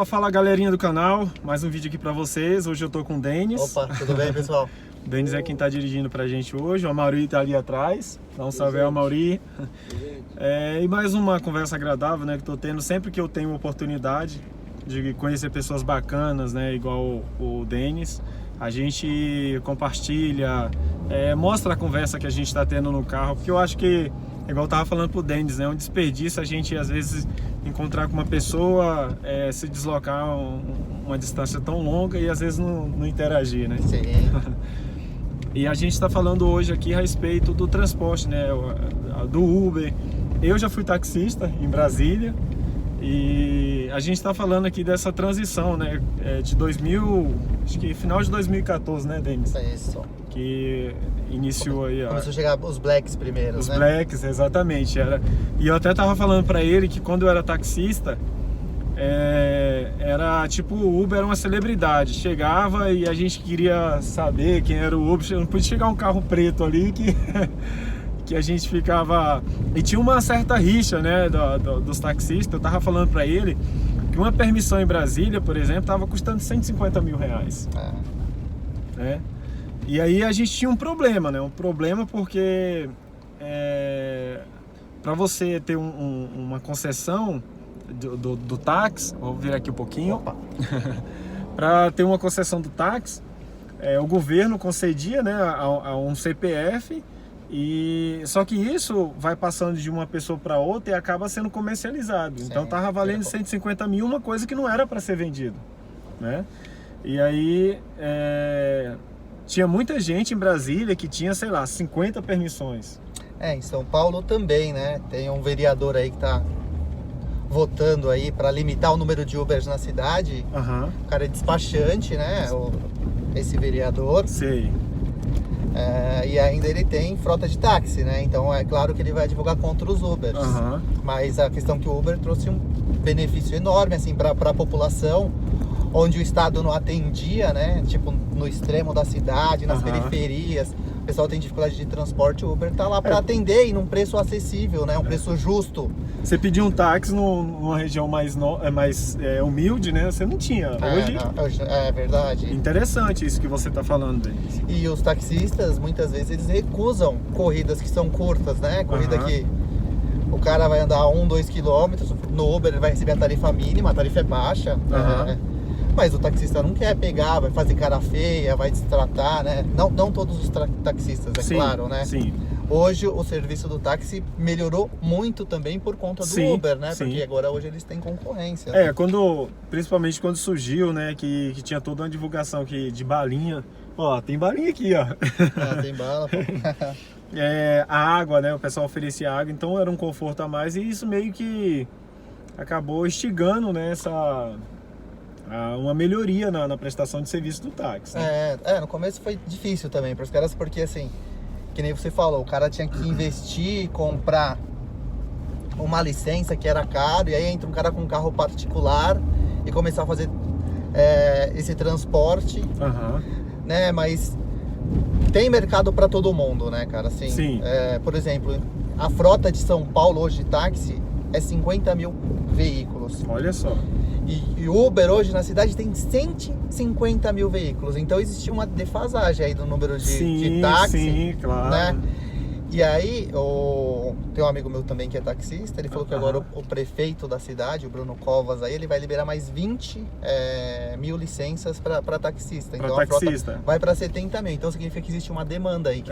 Fala galerinha do canal, mais um vídeo aqui pra vocês. Hoje eu tô com o Denis. Opa, tudo bem, pessoal? O Denis é quem tá dirigindo pra gente hoje, o Amauri tá ali atrás. Dá um salve ao Amauri. E mais uma conversa agradável, né, que tô tendo sempre que eu tenho oportunidade de conhecer pessoas bacanas, né, igual o Denis. A gente compartilha, mostra a conversa que a gente tá tendo no carro, porque eu acho que, igual eu tava falando pro Denis, né, é um desperdício a gente às vezes encontrar com uma pessoa, se deslocar uma distância tão longa e às vezes não interagir, né? Sim. E a gente está falando hoje aqui a respeito do transporte, né, do Uber. Eu já fui taxista em Brasília e a gente está falando aqui dessa transição, né, de 2000, acho que final de 2014, né, Denis? Isso. Que iniciou aí Começou a chegar os Blacks primeiro, os né? Blacks, exatamente. E eu até tava falando para ele que quando eu era taxista, era tipo, o Uber era uma celebridade. Chegava e a gente queria saber quem era o Uber. Não podia chegar um carro preto ali que a gente ficava... E tinha uma certa rixa, né, dos taxistas. Eu tava falando para ele que uma permissão em Brasília, por exemplo, tava custando 150 mil reais. Né? E aí a gente tinha um problema, né? Um problema porque para você ter uma concessão do táxi, vou virar aqui um pouquinho, para ter uma concessão do táxi, o governo concedia, né, a um CPF, e só que isso vai passando de uma pessoa para outra e acaba sendo comercializado. Sim, então tava valendo 150 mil, uma coisa que não era para ser vendido, né? E aí tinha muita gente em Brasília que tinha, sei lá, 50 permissões. Em São Paulo também, né? Tem um vereador aí que tá votando aí para limitar o número de Ubers na cidade. O cara é despachante, né? Esse vereador. Sei. E ainda ele tem frota de táxi, né? Então é claro que ele vai advogar contra os Ubers. Mas a questão é que o Uber trouxe um benefício enorme, assim, para a população, onde o Estado não atendia, né? Tipo, no extremo da cidade, nas periferias, o pessoal tem dificuldade de transporte, o Uber tá lá para atender e num preço acessível, né? Um preço justo. Você pediu um táxi numa região mais humilde, né? Você não tinha. Hoje é verdade. Interessante isso que você tá falando, Denis. E os taxistas, muitas vezes, eles recusam corridas que são curtas, né? Corrida que o cara vai andar 1-2 quilômetros, no Uber ele vai receber a tarifa mínima, a tarifa é baixa, mas o taxista não quer pegar, vai fazer cara feia, vai destratar, né? Não todos os taxistas, claro, né? Sim. Hoje o serviço do táxi melhorou muito também por conta do Uber, né? Porque agora hoje eles têm concorrência. Principalmente quando surgiu, né? Que tinha toda uma divulgação de balinha. Ó, tem balinha aqui, ó. Tem bala, pô. A água, né? O pessoal oferecia água, então era um conforto a mais. E isso meio que acabou instigando, né? Uma melhoria na prestação de serviço do táxi. Né? No começo foi difícil também para os caras, porque assim, que nem você falou, o cara tinha que investir, comprar uma licença que era caro, e aí entra um cara com um carro particular e começar a fazer esse transporte, né? Mas tem mercado para todo mundo, né, cara? Assim, Sim. Por exemplo, a frota de São Paulo hoje de táxi é 50 mil veículos. Olha só. E Uber hoje na cidade tem 150 mil veículos. Então existe uma defasagem aí do número de táxi. Sim, claro. Né? E aí, tem um amigo meu também que é taxista, ele falou que agora o prefeito da cidade, o Bruno Covas, aí ele vai liberar mais 20 mil licenças para taxista. Então a frota vai para 70 mil. Então significa que existe uma demanda aí.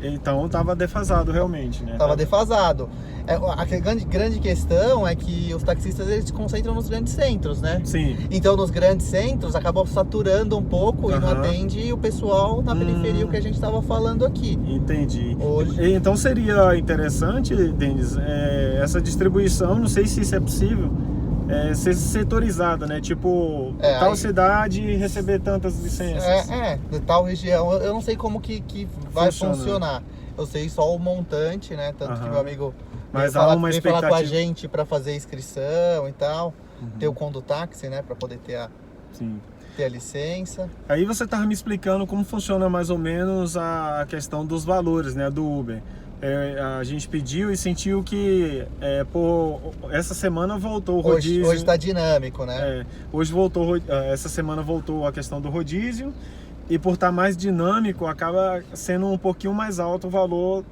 Então estava defasado realmente, né? Tava defasado. A grande questão é que os taxistas eles se concentram nos grandes centros, né? Sim. Então nos grandes centros acabam saturando um pouco e não atende o pessoal na periferia, o que a gente estava falando aqui. Entendi. Então seria interessante, Denis, essa distribuição, não sei se isso é possível, ser setorizada, né? Tipo, tal cidade receber tantas licenças. De tal região. Eu não sei como que vai funcionar. Eu sei só o montante, né? Tanto que meu amigo veio falar com a gente para fazer inscrição e tal. Ter o condutáxi, né? Para poder ter a licença. Aí você estava me explicando como funciona mais ou menos a questão dos valores, né, do Uber. a gente pediu e sentiu que essa semana voltou o rodízio. Hoje está dinâmico, né? Hoje voltou, essa semana voltou a questão do rodízio, e por estar mais dinâmico acaba sendo um pouquinho mais alto o valor.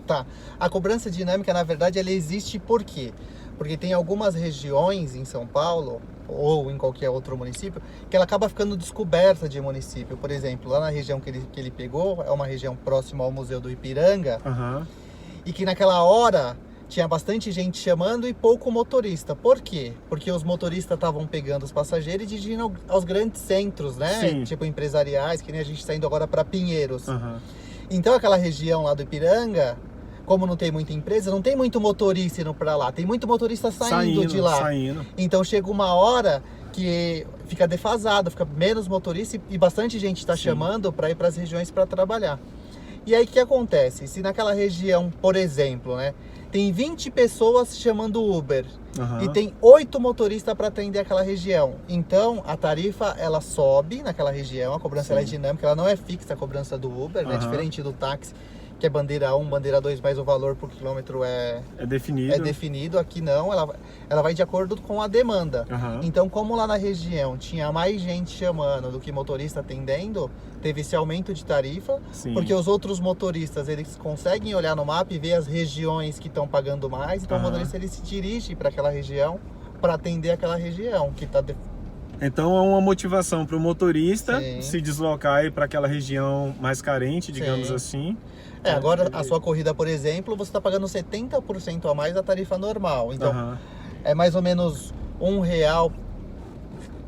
Tá. A cobrança dinâmica, na verdade, ela existe por quê? Porque tem algumas regiões em São Paulo ou em qualquer outro município que ela acaba ficando descoberta de município. Por exemplo, lá na região que ele pegou, é uma região próxima ao Museu do Ipiranga, e que naquela hora tinha bastante gente chamando e pouco motorista. Por quê? Porque os motoristas estavam pegando os passageiros e dirigindo aos grandes centros, né? Sim. Tipo empresariais, que nem a gente está indo agora para Pinheiros. Então aquela região lá do Ipiranga, como não tem muita empresa, não tem muito motorista indo para lá. Tem muito motorista saindo de lá. Então chega uma hora que fica defasado, fica menos motorista e bastante gente está chamando para ir para as regiões para trabalhar. E aí o que acontece? Se naquela região, por exemplo, né, tem 20 pessoas chamando Uber e tem 8 motoristas para atender aquela região, então a tarifa ela sobe naquela região, a cobrança ela é dinâmica, ela não é fixa a cobrança do Uber, né, diferente do táxi, que é bandeira 1, bandeira 2, mas o valor por quilômetro é definido. Aqui não, ela vai de acordo com a demanda. Então, como lá na região tinha mais gente chamando do que motorista atendendo, teve esse aumento de tarifa, porque os outros motoristas, eles conseguem olhar no mapa e ver as regiões que estão pagando mais, então o motorista ele se dirige para aquela região para atender aquela região que está Então é uma motivação para o motorista se deslocar para aquela região mais carente, digamos assim. Agora a sua corrida, por exemplo, você está pagando 70% a mais da tarifa normal. Então é mais ou menos R$1,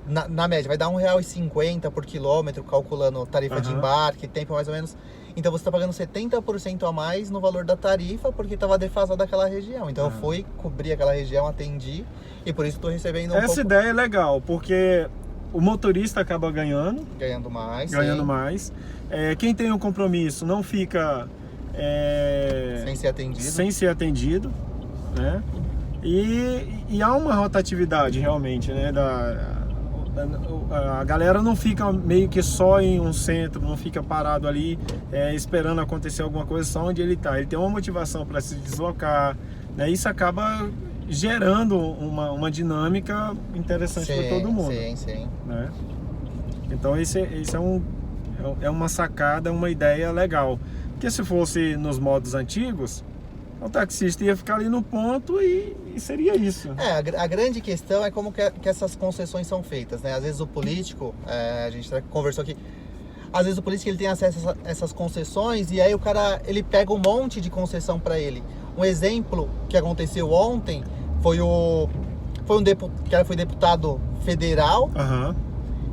na média, vai dar R$1,50 por quilômetro, calculando tarifa de embarque, tempo mais ou menos. Então você está pagando 70% a mais no valor da tarifa, porque estava defasada aquela região. Então eu fui cobrir aquela região, atendi, e por isso estou recebendo Essa ideia é legal, porque o motorista acaba ganhando mais. Quem tem um compromisso não fica sem ser atendido, né? E há uma rotatividade realmente, né? A galera não fica meio que só em um centro, não fica parado ali esperando acontecer alguma coisa só onde ele está. Ele tem uma motivação para se deslocar, né? Isso acaba gerando uma dinâmica interessante para todo mundo. Sim. Né? Então isso é uma sacada, uma ideia legal. Porque se fosse nos modos antigos, o taxista ia ficar ali no ponto e seria isso. A grande questão é como que essas concessões são feitas, né? Às vezes o político, a gente conversou aqui, às vezes o político ele tem acesso a essas concessões e aí o cara ele pega um monte de concessão para ele. Um exemplo que aconteceu ontem foi o cara foi deputado federal.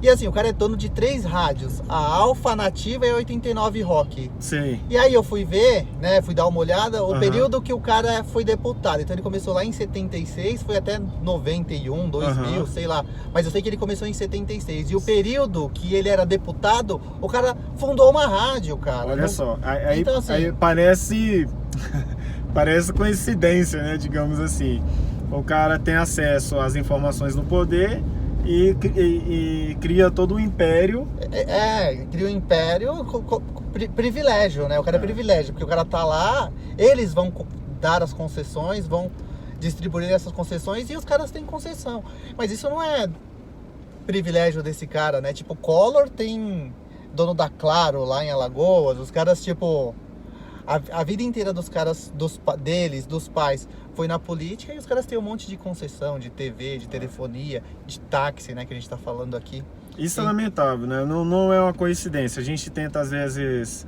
E assim, o cara é dono de 3 rádios, a Alfa, Nativa e a 89 Rock. Sim. E aí eu fui ver, né, fui dar uma olhada, o período que o cara foi deputado. Então ele começou lá em 76, foi até 91, 2000, sei lá. Mas eu sei que ele começou em 76. E o período que ele era deputado, o cara fundou uma rádio, cara. Olha só, aí, então, assim, aí parece coincidência, né, digamos assim. O cara tem acesso às informações no poder e cria todo um império. Cria um império, privilégio, né? O cara é privilégio, porque o cara tá lá, eles vão dar as concessões, vão distribuir essas concessões e os caras têm concessão. Mas isso não é privilégio desse cara, né? Tipo, Collor tem dono da Claro lá em Alagoas, os caras, tipo... A vida inteira dos caras, dos pais, foi na política e os caras têm um monte de concessão, de TV, de telefonia, de táxi, né, que a gente tá falando aqui. Isso é lamentável, né? Não é uma coincidência. A gente tenta, às vezes,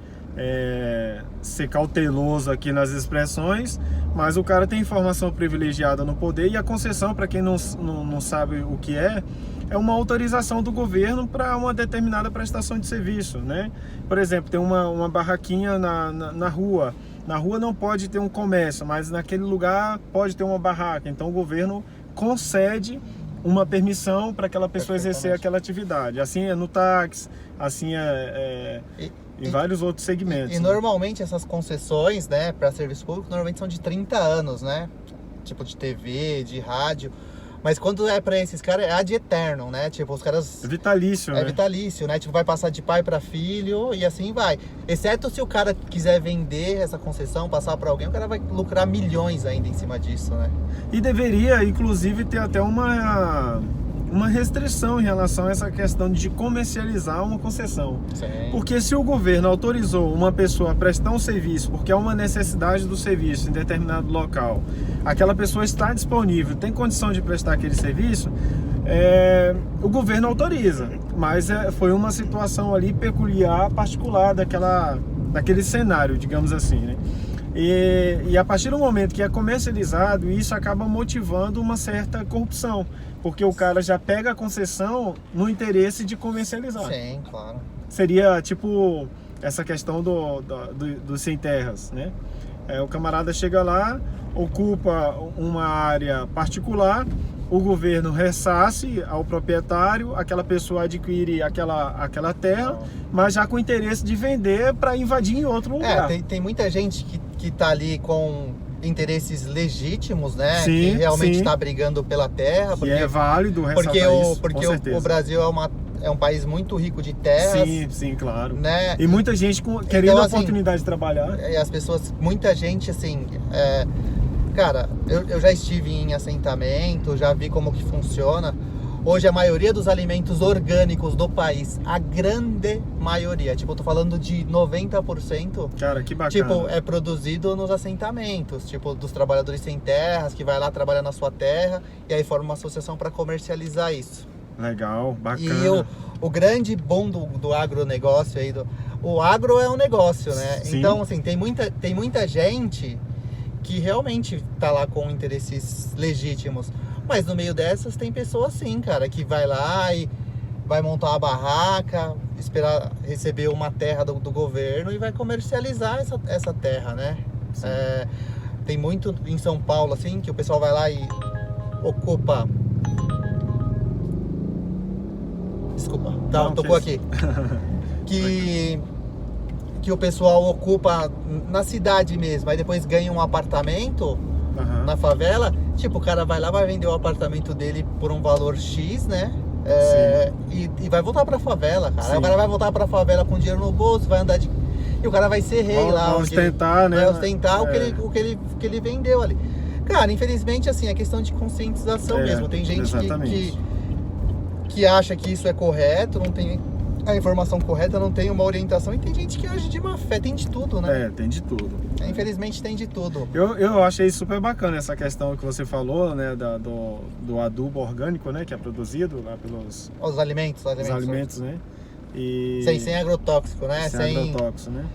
ser cauteloso aqui nas expressões, mas o cara tem informação privilegiada no poder e a concessão, para quem não sabe o que é uma autorização do governo para uma determinada prestação de serviço, né? Por exemplo, tem uma barraquinha na rua. Na rua não pode ter um comércio, mas naquele lugar pode ter uma barraca. Então o governo concede uma permissão para aquela pessoa exercer aquela atividade. Assim é no táxi, assim em vários outros segmentos. E normalmente essas concessões, né, para serviço público, normalmente são de 30 anos, né? Tipo de TV, de rádio. Mas quando é pra esses caras, é ad eternum, né? Tipo, os caras... É vitalício, né? É vitalício, né? Tipo, vai passar de pai pra filho e assim vai. Exceto se o cara quiser vender essa concessão, passar pra alguém, o cara vai lucrar milhões ainda em cima disso, né? E deveria, inclusive, ter até uma restrição em relação a essa questão de comercializar uma concessão. Sim. Porque se o governo autorizou uma pessoa a prestar um serviço, porque é uma necessidade do serviço em determinado local, aquela pessoa está disponível, tem condição de prestar aquele serviço, o governo autoriza. Mas foi uma situação ali peculiar, particular daquele cenário, digamos assim, né? E a partir do momento que é comercializado, isso acaba motivando uma certa corrupção, porque o cara já pega a concessão no interesse de comercializar. Sim, claro. Seria tipo essa questão dos sem terras, né? O camarada chega lá, ocupa uma área particular, o governo ressarce ao proprietário, aquela pessoa adquire aquela terra, mas já com interesse de vender para invadir em outro lugar. Tem muita gente que tá ali com interesses legítimos, né? Sim, que realmente sim. está brigando pela terra. Que é válido ressaltar isso, porque com certeza. o Brasil é um país muito rico de terras. Sim, claro. Né? E muita gente querendo então, a assim, oportunidade de trabalhar. E as pessoas, muita gente assim... Cara, eu já estive em assentamento, já vi como que funciona. Hoje a maioria dos alimentos orgânicos do país, a grande maioria, tipo, eu tô falando de 90%, Cara, que bacana. tipo, é produzido nos assentamentos, tipo, dos trabalhadores sem terras, que vai lá trabalhar na sua terra e aí forma uma associação para comercializar isso. Legal, bacana. E o grande bom do agronegócio aí, o agro é um negócio, né? Sim. Então, assim, tem muita gente que realmente tá lá com interesses legítimos. Mas no meio dessas tem pessoas assim, cara, que vai lá e vai montar uma barraca, esperar receber uma terra do governo e vai comercializar essa terra, né? Tem muito em São Paulo, assim, que o pessoal vai lá e ocupa... Desculpa, tocou aqui. Que o pessoal ocupa na cidade mesmo, aí depois ganha um apartamento na favela, tipo, o cara vai lá, vai vender o apartamento dele por um valor X, né? E vai voltar pra favela, cara. Aí o cara vai voltar pra favela com dinheiro no bolso, vai andar de... E o cara vai ser rei lá. Vai ostentar, né? Vai ostentar o que ele vendeu ali. Cara, infelizmente, assim, é questão de conscientização mesmo. Tem gente que acha que isso é correto, não tem a informação correta, não tem uma orientação, e tem gente que age de má fé, tem de tudo, né? Tem de tudo. Infelizmente tem de tudo. Eu achei super bacana essa questão que você falou, né, do adubo orgânico, né, que é produzido lá pelos... Os alimentos, né? E... Sem agrotóxico, né? Sem agrotóxico, né?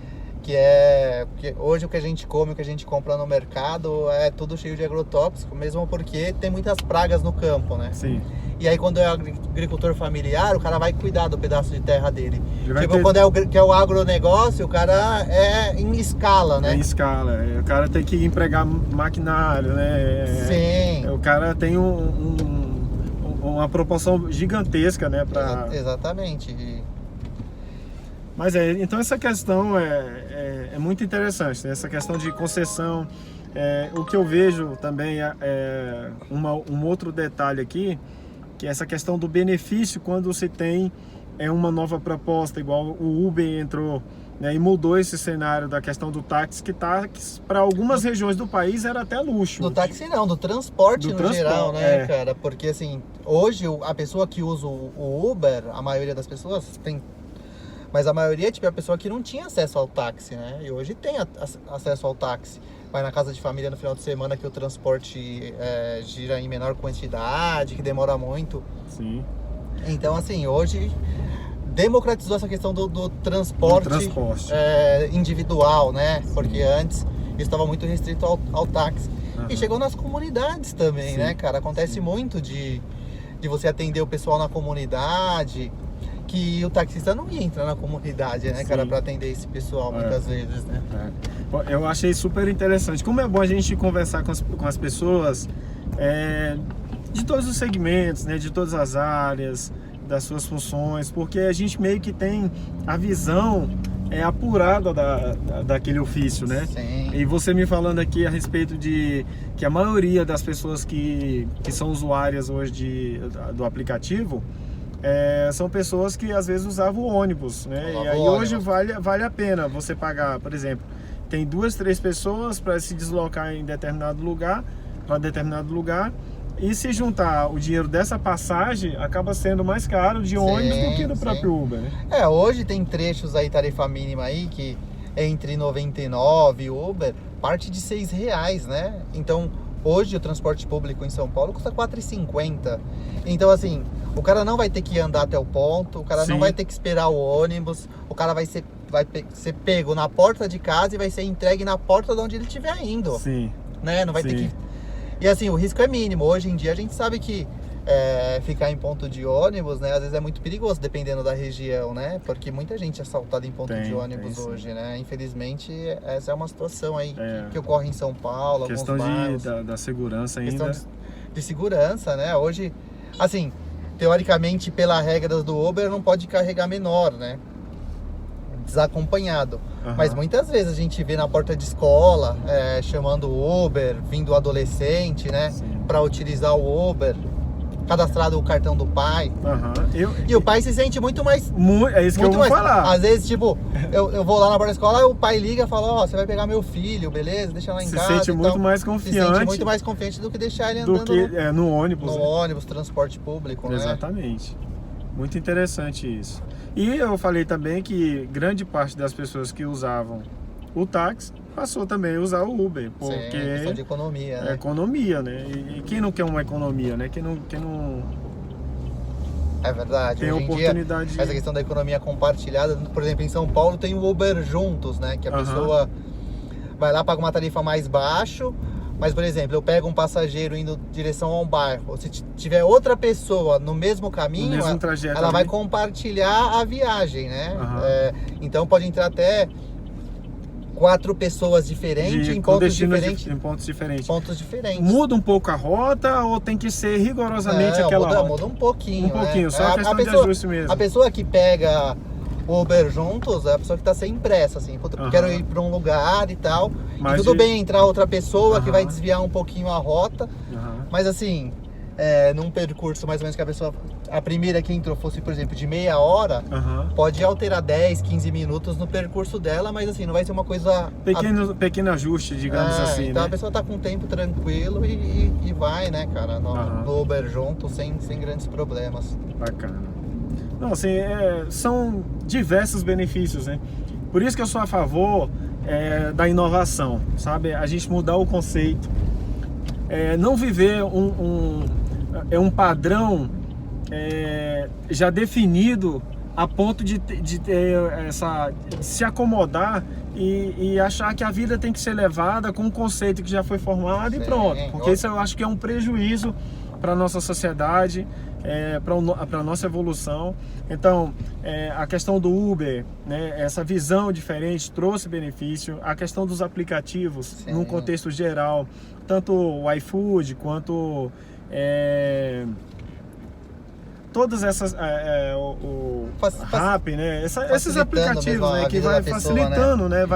Que hoje o que a gente come, o que a gente compra no mercado é tudo cheio de agrotóxico, mesmo porque tem muitas pragas no campo, né? Sim. E aí quando é agricultor familiar, o cara vai cuidar do pedaço de terra dele. Tipo, quando é o agronegócio, o cara é em escala, né? É em escala. O cara tem que empregar maquinário, né? Sim. O cara tem uma proporção gigantesca, né? Exatamente. Mas então essa questão é muito interessante, né? Essa questão de concessão. O que eu vejo também é um outro detalhe aqui, que é essa questão do benefício quando se tem uma nova proposta, igual o Uber entrou, né, e mudou esse cenário da questão do táxi, que táxi para algumas regiões do país era até luxo. Do táxi não, do transporte geral, né, cara? Porque assim, hoje a pessoa que usa o Uber, a maioria das pessoas tem... Mas a maioria, tipo, é a pessoa que não tinha acesso ao táxi, né? E hoje tem acesso ao táxi. Vai na casa de família no final de semana que o transporte gira em menor quantidade, que demora muito. Sim. Então, assim, hoje democratizou essa questão do transporte, individual, né? Porque antes isso estava muito restrito ao táxi. E chegou nas comunidades também, né, cara? Acontece muito de você atender o pessoal na comunidade, que o taxista não ia entrar na comunidade, né, cara, para atender esse pessoal muitas vezes, né? Eu achei super interessante. Como é bom a gente conversar com as pessoas de todos os segmentos, né, de todas as áreas, das suas funções, porque a gente meio que tem a visão apurada daquele ofício, né? Sim. E você me falando aqui a respeito de que a maioria das pessoas que são usuárias hoje do aplicativo são pessoas que às vezes usavam o ônibus, né? E aí hoje vale a pena você pagar, por exemplo, tem 2, 3 pessoas para se deslocar em determinado lugar, para determinado lugar, e se juntar o dinheiro dessa passagem, acaba sendo mais caro de ônibus do que do próprio Uber, né? Hoje tem trechos aí, tarifa mínima aí, que entre 99 e Uber, parte de R$6, né? Então, hoje o transporte público em São Paulo custa R$4,50. Então, assim, o cara não vai ter que andar até o ponto, o cara não vai ter que esperar o ônibus, o cara vai ser pego na porta de casa e vai ser entregue na porta de onde ele estiver indo. Sim. Né? Não vai ter que... E assim, o risco é mínimo. Hoje em dia a gente sabe que ficar em ponto de ônibus, né, às vezes é muito perigoso, dependendo da região, né? Porque muita gente é assaltada em ponto de ônibus hoje, né? Infelizmente, essa é uma situação aí que ocorre em São Paulo, questão alguns bairros. da segurança ainda. Questão de segurança, né? Hoje, assim, teoricamente, pela regra do Uber, não pode carregar menor, né? Desacompanhado. Mas muitas vezes a gente vê na porta de escola chamando o Uber, vindo o adolescente, né, para utilizar o Uber, cadastrado o cartão do pai. E o pai se sente muito mais... É isso que eu vou falar. Às vezes, tipo, eu vou lá na porta da escola, o pai liga e fala, você vai pegar meu filho, beleza? Deixa lá em casa. Se sente muito mais confiante. Se sente muito mais confiante do que deixar ele andando no ônibus. No ônibus, transporte público, né? Exatamente. Muito interessante isso. E eu falei também que grande parte das pessoas que usavam o táxi passou também a usar o Uber, porque é questão de economia, né? Economia, né? E quem não quer uma economia, né? Quem não é verdade. Tem hoje oportunidade. Em dia, essa questão da economia compartilhada, por exemplo, em São Paulo tem o Uber Juntos, né? Que a pessoa vai lá, paga uma tarifa mais baixo. Mas, por exemplo, eu pego um passageiro indo em direção a um bairro. Se tiver outra pessoa no mesmo caminho, mesmo trajeto ela vai compartilhar a viagem, né? Então pode entrar até 4 pessoas diferentes em pontos diferentes. Muda um pouco a rota ou tem que ser rigorosamente aquela rota? Muda um pouquinho. Um pouquinho, né? só a questão de ajuste mesmo. A pessoa que pega o Uber Juntos é a pessoa que tá sem pressa, assim, quero ir para um lugar e tal. Mas tudo bem entrar outra pessoa que vai desviar um pouquinho a rota. Mas assim, num percurso mais ou menos que a primeira que entrou fosse, por exemplo, de meia hora, pode alterar 10, 15 minutos no percurso dela, mas assim, não vai ser uma coisa... Pequeno ajuste, digamos assim, então né? A pessoa tá com o tempo tranquilo e vai, né, cara, no Uber Junto, sem grandes problemas. Bacana. Não, assim, são diversos benefícios, né? Por isso que eu sou a favor da inovação, sabe? A gente mudar o conceito, não viver um padrão já definido a ponto de se acomodar e achar que a vida tem que ser levada com um conceito que já foi formado e pronto. Porque isso eu acho que é um prejuízo para a nossa sociedade, para a nossa evolução. Então, a questão do Uber, né, essa visão diferente trouxe benefício. A questão dos aplicativos, num contexto geral, tanto o iFood quanto todas essas, o Rappi, né, esses aplicativos, né, que vai facilitando, né,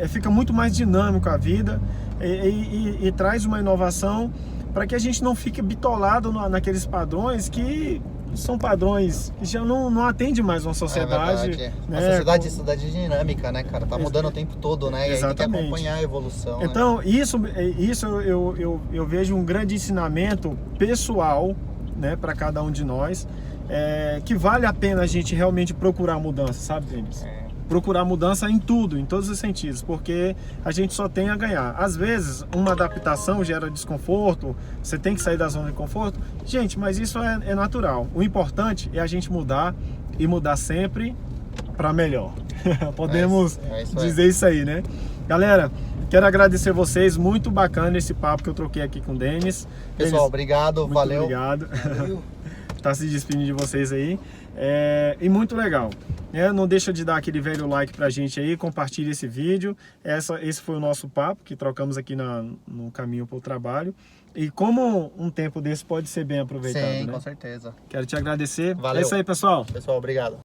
fica muito mais dinâmico a vida e traz uma inovação para que a gente não fique bitolado naqueles padrões que são padrões que já não atendem mais uma sociedade. Né? A sociedade dinâmica, né, cara? Tá mudando o tempo todo, né? Exatamente. E aí tem que acompanhar a evolução. Então, né? isso eu vejo um grande ensinamento pessoal, né, para cada um de nós, que vale a pena a gente realmente procurar mudança, sabe, Denis? Procurar mudança em tudo, em todos os sentidos, porque a gente só tem a ganhar. Às vezes, uma adaptação gera desconforto, você tem que sair da zona de conforto. Gente, mas isso é natural. O importante é a gente mudar e mudar sempre para melhor. Podemos dizer isso aí, né? Galera, quero agradecer vocês, muito bacana esse papo que eu troquei aqui com o Denis. Pessoal, obrigado, muito valeu. Obrigado. Tá se despedindo de vocês aí. E muito legal. Não deixa de dar aquele velho like pra gente aí, compartilhe esse vídeo. Esse foi o nosso papo que trocamos aqui no caminho para o trabalho. E como um tempo desse pode ser bem aproveitado, Sim, né? Com certeza. Quero te agradecer. Valeu. É isso aí, pessoal. Pessoal, obrigado.